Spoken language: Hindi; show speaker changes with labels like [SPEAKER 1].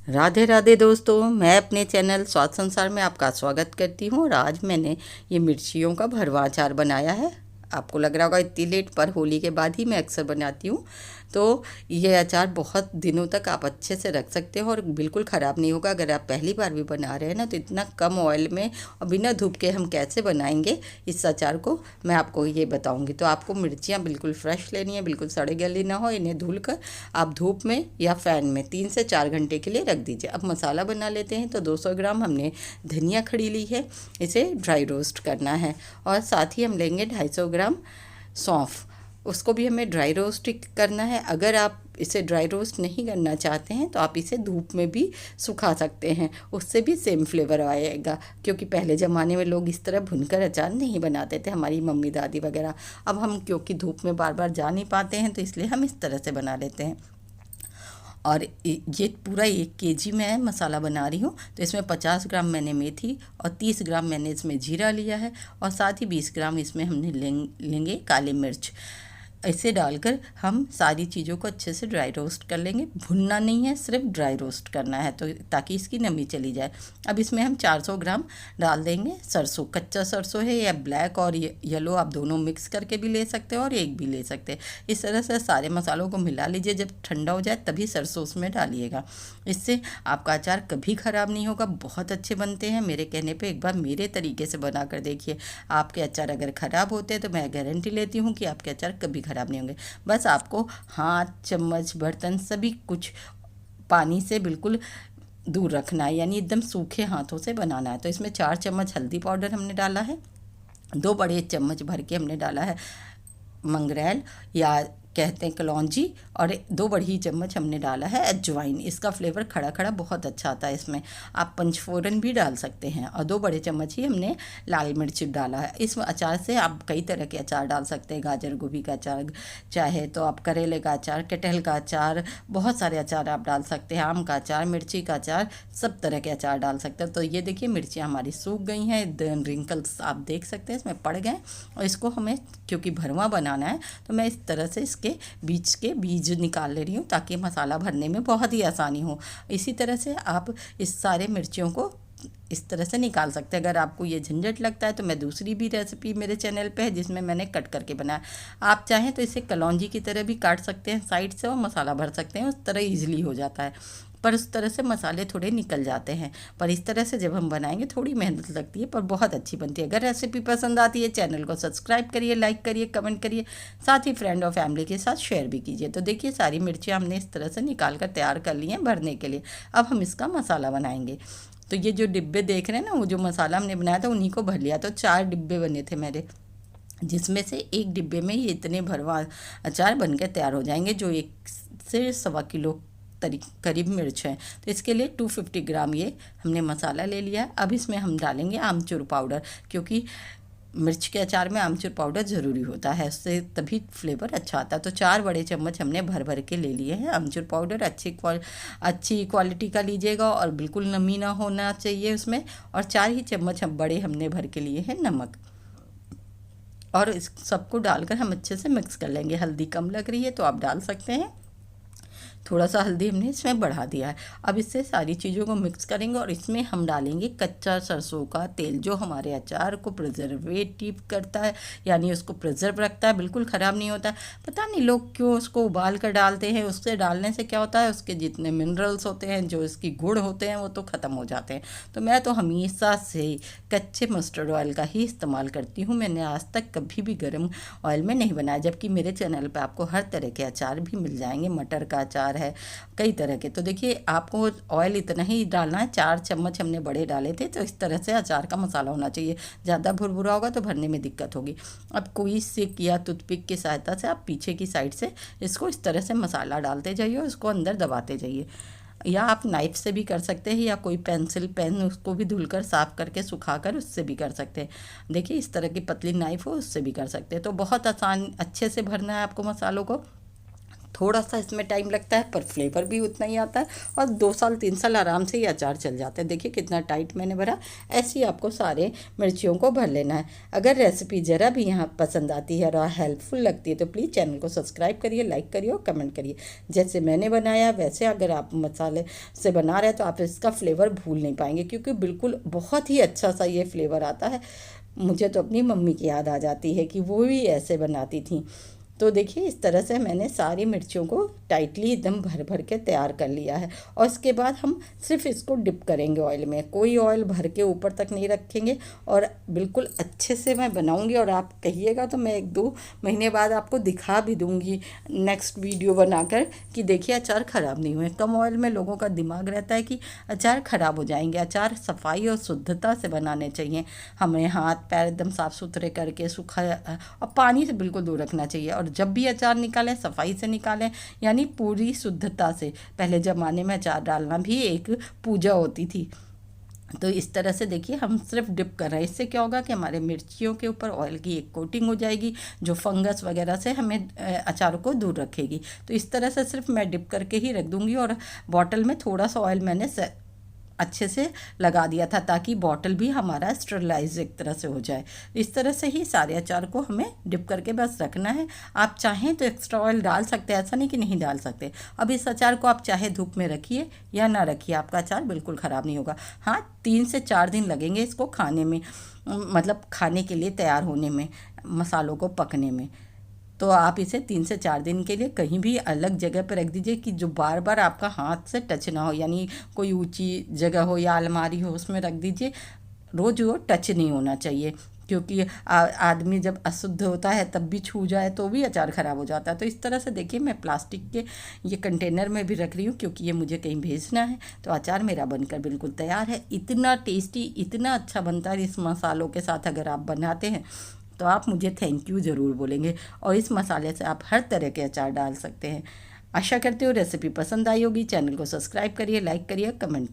[SPEAKER 1] राधे राधे दोस्तों, मैं अपने चैनल स्वाद संसार में आपका स्वागत करती हूँ। और आज मैंने ये मिर्चियों का भरवा अचार बनाया है। आपको लग रहा होगा इतनी लेट, पर होली के बाद ही मैं अक्सर बनाती हूँ। तो ये अचार बहुत दिनों तक आप अच्छे से रख सकते हो और बिल्कुल ख़राब नहीं होगा। अगर आप पहली बार भी बना रहे हैं ना, तो इतना कम ऑयल में और बिना धूप के हम कैसे बनाएंगे इस अचार को, मैं आपको ये बताऊंगी। तो आपको मिर्चियाँ बिल्कुल फ्रेश लेनी है, बिल्कुल सड़े गली ना हो। इन्हें धुल कर आप धूप में या फ़ैन में 3 से 4 घंटे के लिए रख दीजिए। अब मसाला बना लेते हैं। तो 200 ग्राम हमने धनिया खड़ी ली है, इसे ड्राई रोस्ट करना है। और साथ ही हम लेंगे 250 ग्राम सौंफ, उसको भी हमें ड्राई रोस्ट करना है। अगर आप इसे ड्राई रोस्ट नहीं करना चाहते हैं तो आप इसे धूप में भी सुखा सकते हैं, उससे भी सेम फ्लेवर आएगा। क्योंकि पहले ज़माने में लोग इस तरह भुनकर अचार नहीं बनाते थे, हमारी मम्मी दादी वगैरह। अब हम क्योंकि धूप में बार बार जा नहीं पाते हैं, तो इसलिए हम इस तरह से बना लेते हैं। और ये पूरा 1 kg मैं मसाला बना रही हूँ। तो इसमें 50 ग्राम मैंने मेथी और 30 ग्राम मैंने इसमें जीरा लिया है। और साथ ही 20 ग्राम इसमें हमने लेंगे काली मिर्च। इसे डालकर हम सारी चीज़ों को अच्छे से ड्राई रोस्ट कर लेंगे। भुनना नहीं है, सिर्फ ड्राई रोस्ट करना है, तो ताकि इसकी नमी चली जाए। अब इसमें हम 400 ग्राम डाल देंगे सरसों। कच्चा सरसों है या ब्लैक और येलो, आप दोनों मिक्स करके भी ले सकते हो और एक भी ले सकते हैं। इस तरह से सारे मसालों को मिला लीजिए। जब ठंडा हो जाए तभी सरसों उसमें डालिएगा। इससे आपका अचार कभी ख़राब नहीं होगा, बहुत अच्छे बनते हैं। मेरे कहने पे एक बार मेरे तरीके से बना कर देखिए। आपके अचार अगर ख़राब होते हैं तो मैं गारंटी लेती हूँ कि आपके अचार कभी ख़राब नहीं होंगे। बस आपको हाथ, चम्मच, बर्तन सभी कुछ पानी से बिल्कुल दूर रखना है, यानी एकदम सूखे हाथों से बनाना है। तो इसमें 4 चम्मच हल्दी पाउडर हमने डाला है, 2 बड़े चम्मच भर के हमने डाला है मंगरेल या कहते हैं कलौंजी, और 2 बड़ी चम्मच हमने डाला है अजवाइन। इसका फ्लेवर खड़ा खड़ा बहुत अच्छा आता है। इसमें आप पंचफोरन भी डाल सकते हैं। और 2 बड़े चम्मच ही हमने लाल मिर्च डाला है। इस अचार से आप कई तरह के अचार डाल सकते हैं। गाजर गोभी का अचार चाहे तो आप, करेले का अचार, कटहल का अचार, बहुत सारे अचार आप डाल सकते हैं। आम का अचार, मिर्ची का अचार, सब तरह के अचार डाल सकते हैं। तो ये देखिए मिर्चियाँ हमारी सूख गई हैं, रिंकल्स आप देख सकते हैं इसमें पड़ गए। और इसको हमें क्योंकि भरवा बनाना है, तो मैं इस तरह से इसके बीच के बीज निकाल ले रही हूँ, ताकि मसाला भरने में बहुत ही आसानी हो। इसी तरह से आप इस सारे मिर्चियों को इस तरह से निकाल सकते हैं। अगर आपको ये झंझट लगता है तो मैं दूसरी भी रेसिपी मेरे चैनल पे है, जिसमें मैंने कट करके बनाया। आप चाहें तो इसे कलौंजी की तरह भी काट सकते हैं साइड से और मसाला भर सकते हैं, उस तरह ईजिली हो जाता है। पर उस तरह से मसाले थोड़े निकल जाते हैं। पर इस तरह से जब हम बनाएंगे थोड़ी मेहनत लगती है, पर बहुत अच्छी बनती है। अगर रेसिपी पसंद आती है, चैनल को सब्सक्राइब करिए, लाइक करिए, कमेंट करिए, साथ ही फ्रेंड और फैमिली के साथ शेयर भी कीजिए। तो देखिए सारी मिर्चियाँ हमने इस तरह से निकाल कर तैयार कर ली हैं भरने के लिए। अब हम इसका मसाला बनाएंगे। तो ये जो डिब्बे देख रहे हैं ना, वो जो मसाला हमने बनाया था उन्हीं को भर लिया। तो 4 डिब्बे बने थे मेरे, जिसमें से एक डिब्बे में ये इतने भरवा अचार बन के तैयार हो जाएंगे, जो 1 से 1.25 किलो करीब मिर्च है। तो इसके लिए 250 ग्राम ये हमने मसाला ले लिया है। अब इसमें हम डालेंगे आमचूर पाउडर, क्योंकि मिर्च के अचार में आमचूर पाउडर ज़रूरी होता है, उससे तभी फ्लेवर अच्छा आता है। तो 4 बड़े चम्मच हमने भर भर के ले लिए हैं आमचूर पाउडर। अच्छी क्वालिटी का लीजिएगा और बिल्कुल नमी ना होना चाहिए उसमें। और 4 ही चम्मच हम बड़े हमने भर के लिए हैं नमक। और इस सबको डालकर हम अच्छे से मिक्स कर लेंगे। हल्दी कम लग रही है तो आप डाल सकते हैं, थोड़ा सा हल्दी हमने इसमें बढ़ा दिया है। अब इससे सारी चीज़ों को मिक्स करेंगे और इसमें हम डालेंगे कच्चा सरसों का तेल, जो हमारे अचार को प्रिजर्वेटिव करता है, यानी उसको प्रिजर्व रखता है, बिल्कुल ख़राब नहीं होता। पता नहीं लोग क्यों उसको उबाल कर डालते हैं। उससे डालने से क्या होता है, उसके जितने मिनरल्स होते हैं, जो इसकी गुण होते हैं, वो तो ख़त्म हो जाते हैं। तो मैं तो हमेशा से कच्चे मस्टर्ड ऑयल का ही इस्तेमाल करती हूँ। मैंने आज तक कभी भी गर्म ऑयल में नहीं बनाया। जबकि मेरे चैनल पर आपको हर तरह के अचार भी मिल जाएंगे, मटर का अचार है, कई तरह के। तो देखिए आपको ऑयल इतना ही डालना है, 4 चम्मच हमने बड़े डाले थे। तो इस तरह से अचार का मसाला होना चाहिए। ज़्यादा भुरभुरा होगा तो भरने में दिक्कत होगी। अब कोई सिक या टूथपिक की सहायता से आप पीछे की साइड से इसको इस तरह से मसाला डालते जाइए और इसको अंदर दबाते जाइए। या आप नाइफ़ से भी कर सकते हैं, या कोई पेंसिल पेन उसको भी धुलकर साफ़ करके सुखाकर उससे भी कर सकते हैं। देखिए इस तरह की पतली नाइफ़ हो उससे भी कर सकते हैं। तो बहुत आसान, अच्छे से भरना है आपको मसालों को। थोड़ा सा इसमें टाइम लगता है पर फ्लेवर भी उतना ही आता है और 2 साल 3 साल आराम से ये अचार चल जाता है। देखिए कितना टाइट मैंने भरा। ऐसे ही आपको सारे मिर्चियों को भर लेना है। अगर रेसिपी ज़रा भी यहाँ पसंद आती है और हेल्पफुल लगती है तो प्लीज़ चैनल को सब्सक्राइब करिए, लाइक करिए और कमेंट करिए। जैसे मैंने बनाया वैसे अगर आप मसाले से बना रहे हैं तो आप इसका फ्लेवर भूल नहीं पाएंगे, क्योंकि बिल्कुल बहुत ही अच्छा सा ये फ्लेवर आता है। मुझे तो अपनी मम्मी की याद आ जाती है कि वो भी ऐसे बनाती थी। तो देखिए इस तरह से मैंने सारी मिर्चियों को टाइटली एकदम भर भर के तैयार कर लिया है। और इसके बाद हम सिर्फ इसको डिप करेंगे ऑयल में, कोई ऑयल भर के ऊपर तक नहीं रखेंगे। और बिल्कुल अच्छे से मैं बनाऊंगी और आप कहिएगा तो मैं 1-2 महीने बाद आपको दिखा भी दूंगी नेक्स्ट वीडियो बनाकर कि देखिए अचार ख़राब नहीं हुए। कम ऑयल में लोगों का दिमाग रहता है कि अचार ख़राब हो जाएंगे। अचार सफाई और शुद्धता से बनाने चाहिए। हमें हाथ पैर एकदम साफ़ सुथरे करके सूखा और पानी से बिल्कुल दूर रखना चाहिए। और जब भी अचार निकालें सफाई से निकालें, यानी पूरी शुद्धता से। पहले ज़माने में अचार डालना भी एक पूजा होती थी। तो इस तरह से देखिए हम सिर्फ डिप कर रहे हैं। इससे क्या होगा कि हमारे मिर्चियों के ऊपर ऑयल की एक कोटिंग हो जाएगी जो फंगस वगैरह से हमें अचारों को दूर रखेगी। तो इस तरह से सिर्फ मैं डिप करके ही रख दूँगी। और बॉटल में थोड़ा सा ऑयल मैंने अच्छे से लगा दिया था ताकि बॉटल भी हमारा स्टरलाइज एक तरह से हो जाए। इस तरह से ही सारे अचार को हमें डिप करके बस रखना है। आप चाहें तो एक्स्ट्रा ऑयल डाल सकते हैं, ऐसा नहीं कि नहीं डाल सकते। अब इस अचार को आप चाहे धूप में रखिए या ना रखिए, आपका अचार बिल्कुल ख़राब नहीं होगा। हाँ 3 से 4 दिन लगेंगे इसको खाने में, मतलब खाने के लिए तैयार होने में, मसालों को पकने में। तो आप इसे 3 से 4 दिन के लिए कहीं भी अलग जगह पर रख दीजिए कि जो बार बार आपका हाथ से टच ना हो, यानी कोई ऊंची जगह हो या अलमारी हो उसमें रख दीजिए। रोज़ वो टच नहीं होना चाहिए, क्योंकि आदमी जब अशुद्ध होता है तब भी छू जाए तो भी अचार ख़राब हो जाता है। तो इस तरह से देखिए मैं प्लास्टिक के ये कंटेनर में भी रख रही हूँ क्योंकि ये मुझे कहीं भेजना है। तो अचार मेरा बनकर बिल्कुल तैयार है। इतना टेस्टी, इतना अच्छा बनता है इस मसालों के साथ। अगर आप बनाते हैं तो आप मुझे थैंक यू ज़रूर बोलेंगे। और इस मसाले से आप हर तरह के अचार डाल सकते हैं। आशा करती हूँ रेसिपी पसंद आई होगी। चैनल को सब्सक्राइब करिए, लाइक करिए, कमेंट